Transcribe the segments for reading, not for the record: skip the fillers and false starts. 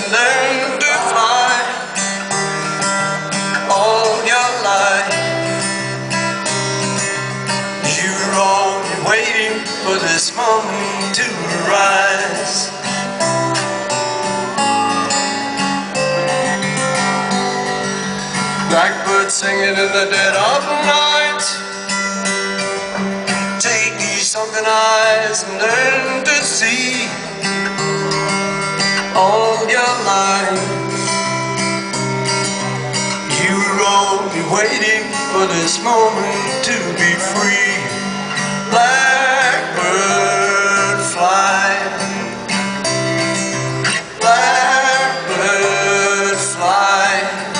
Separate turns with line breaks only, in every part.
and learn to fly all your life. You're only waiting for this moment to rise. Blackbird singing in the dead of night. Take these sunken eyes and learn to see all your life. You were only waiting for this moment to be free. Blackbird fly, blackbird fly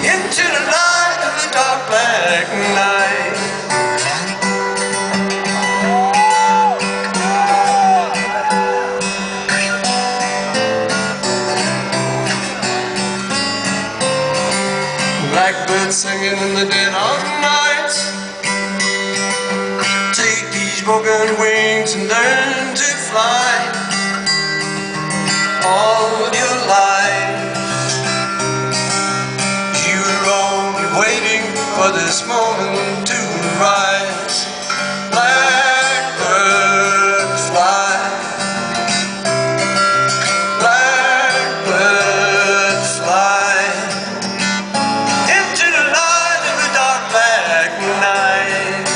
into the light of the dark black night. Blackbird singing in the dead of night. Take these broken wings and learn to fly all your life. You were only waiting for this moment to rise. Blackbird fly, blackbird fly into the light of the dark black night.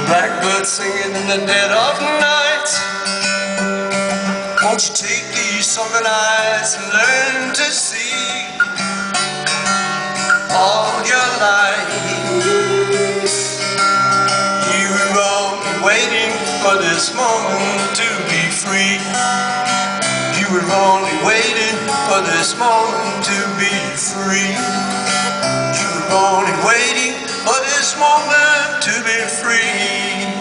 Blackbird singing in the dead of night. Won't you take these sunken eyes and learn to see all your life? You were only waiting for this moment to be free. You were only waiting for this moment to be free. You were only waiting for this moment to be free.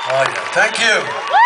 Oh yeah, thank you.